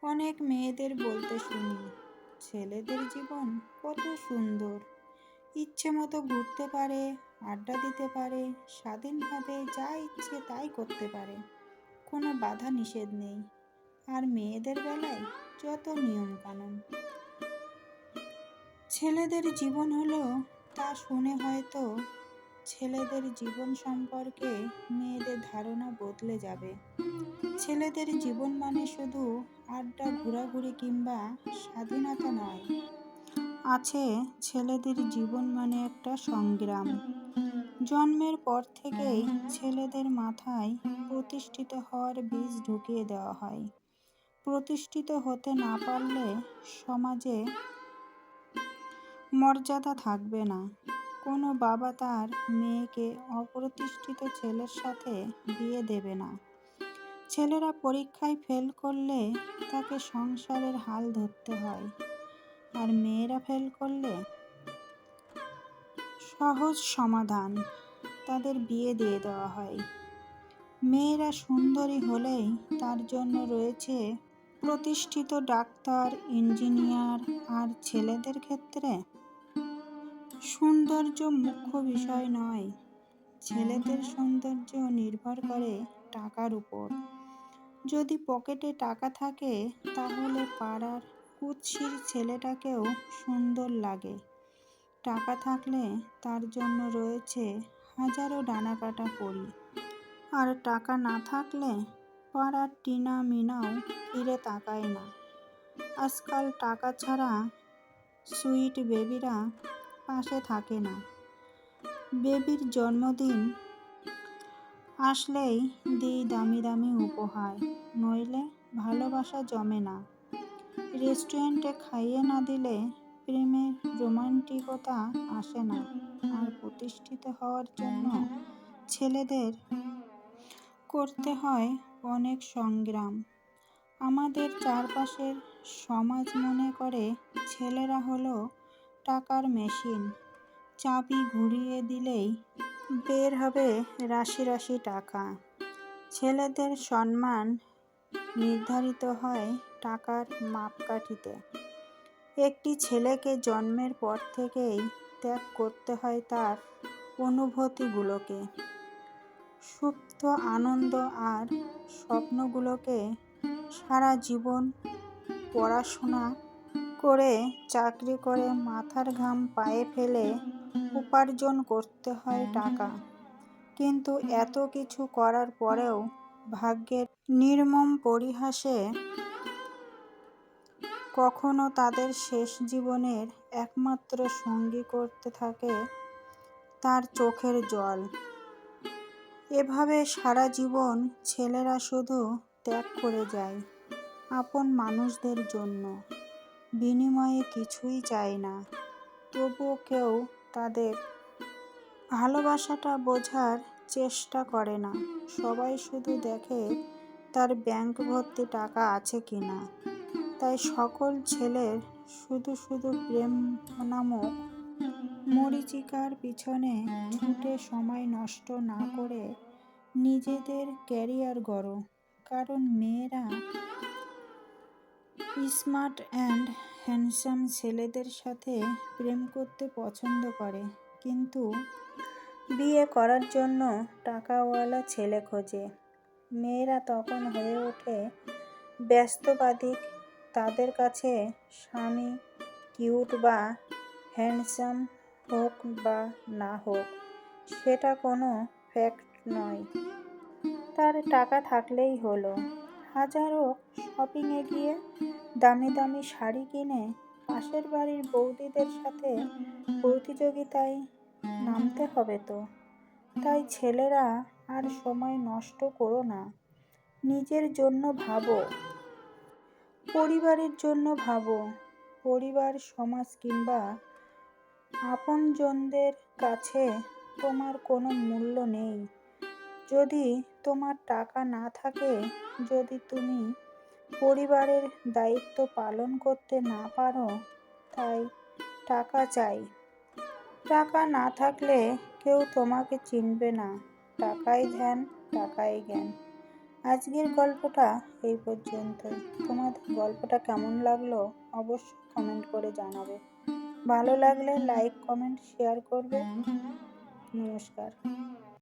অনেক মেয়েদের বলতে শুনি, ছেলেদের জীবন কত সুন্দর, ইচ্ছে মতো ঘুরতে পারে, আড্ডা দিতে পারে, স্বাধীনভাবে যা ইচ্ছে তাই করতে পারে, কোনো বাধা নিষেধ নেই। আর মেয়েদের বেলায় যত নিয়ম কানুন। ছেলেদের জীবন হলো, তা শুনে হয়তো ছেলেদের জীবন সম্পর্কে মেয়েদের ধারণা বদলে যাবে। ছেলেদের জীবন মানে শুধু আড্ডা, ঘোরাঘুরি কিংবা স্বাধীনতা নয়। আছে ছেলেদের জীবন মানে একটা সংগ্রাম। জন্মের পর থেকেই ছেলেদের মাথায় প্রতিষ্ঠিত হওয়ার বীজ ঢুকিয়ে দেওয়া হয়। প্রতিষ্ঠিত হতে না পারলে সমাজে মর্যাদা থাকবে না। কোনো বাবা তার মেয়েকে অপ্রতিষ্ঠিত ছেলের সাথে বিয়ে দেবে না। ছেলেরা পরীক্ষায় ফেল করলে তাকে সংসারের হাল ধরতে হয়, আর মেয়েরা ফেল করলে সহজ সমাধান, তাদের বিয়ে দিয়ে দেওয়া হয়। মেয়েরা সুন্দরী হলেই তার জন্য রয়েছে প্রতিষ্ঠিত ডাক্তার, ইঞ্জিনিয়ার। আর ছেলেদের ক্ষেত্রে সৌন্দর্য মুখ্য বিষয় নয়। ছেলেদের সৌন্দর্য নির্ভর করে টাকার উপর। যদি পকেটে টাকা থাকে তাহলে পাড়ার কুৎসিত ছেলেটাকেও সুন্দর লাগে। টাকা থাকলে তার জন্য রয়েছে হাজারো ডানাকাটা পরী। আর টাকা না থাকলে পাড়ার টিনা মিনাও ফিরে তাকায় না। আজকাল টাকা ছাড়া সুইট বেবিরা পাশে থাকে না। বেবির জন্মদিন আসলেই দিই দামি দামি উপহার, নইলে ভালোবাসা জমে না। রেস্টুরেন্টে খাইয়ে না দিলে প্রেমের রোমান্টিকতা আসে না। আর প্রতিষ্ঠিত হওয়ার জন্য ছেলেদের করতে হয় অনেক সংগ্রাম। আমাদের চারপাশের সমাজ মনে করে ছেলেরা হলো টাকার মেশিন। চাবি ঘুরিয়ে দিলেই বের হবে রাশি রাশি টাকা। ছেলেদের সম্মান নির্ধারিত হয় টাকার মাপকাঠিতে। একটি ছেলেকে জন্মের পর থেকেই ত্যাগ করতে হয় তার অনুভূতিগুলোকে, সুপ্ত আনন্দ আর স্বপ্নগুলোকে। সারা জীবন পড়াশোনা করে, চাকরি করে, মাথার ঘাম পায়ে ফেলে উপার্জন করতে হয় টাকা। কিন্তু এত কিছু করার পরেও ভাগ্যের নির্মম পরিহাসে কখনো তাদের শেষ জীবনের একমাত্র সঙ্গী করতে থাকে তার চোখের জল। এভাবে সারা জীবন ছেলেরা শুধু ত্যাগ করে যায় আপন মানুষদের জন্য। বিনিময়ে কিছুই চায় না, তবুও কেউ তাদের ভালোবাসাটা বোঝার চেষ্টা করে না। সবাই শুধু দেখে তার ব্যাংক ভর্তি টাকা আছে কিনা। তাই সকল ছেলের শুধু শুধু প্রেম নামক মরীচিকার পিছনে ছুটে সময় নষ্ট না করে নিজেদের ক্যারিয়ার গড়ো। কারণ মেয়েরা স্মার্ট অ্যান্ড হ্যান্ডসাম ছেলেদের সাথে প্রেম করতে পছন্দ করে, কিন্তু বিয়ে করার জন্য টাকাওয়ালা ছেলে খোঁজে। মেয়েরা তখন হয়ে ওঠে ব্যস্তবাদী। তাদের কাছে স্বামী কিউট বা হ্যান্ডসাম হোক বা না হোক, সেটা কোনো ফ্যাক্ট নয়। তার টাকা থাকলেই হলো। হাজারো শপিংয়ে গিয়ে দামি দামি শাড়ি কিনে পাশের বাড়ির বৌদিদের সাথে প্রতিযোগিতায় নামতে হবে তো। তাই ছেলেরা আর সময় নষ্ট করো না, নিজের জন্য ভাবো, পরিবারের জন্য ভাবো। পরিবার, সমাজ কিংবা আপনজনদের কাছে তোমার কোনো মূল্য নেই যদি তোমার টাকা না থাকে। যদি তুমি পরিবারের দায়িত্ব পালন করতে না পারো, তাই টাকা চাই। টাকা না থাকলে কেউ তোমাকে চিনবে না। টাকাই ধ্যান, টাকাই জ্ঞান। আজকের গল্পটা এই পর্যন্তই। তোমাদের গল্পটা কেমন লাগলো অবশ্যই কমেন্ট করে জানাবে। ভালো লাগলে লাইক, কমেন্ট, শেয়ার করবে। নমস্কার।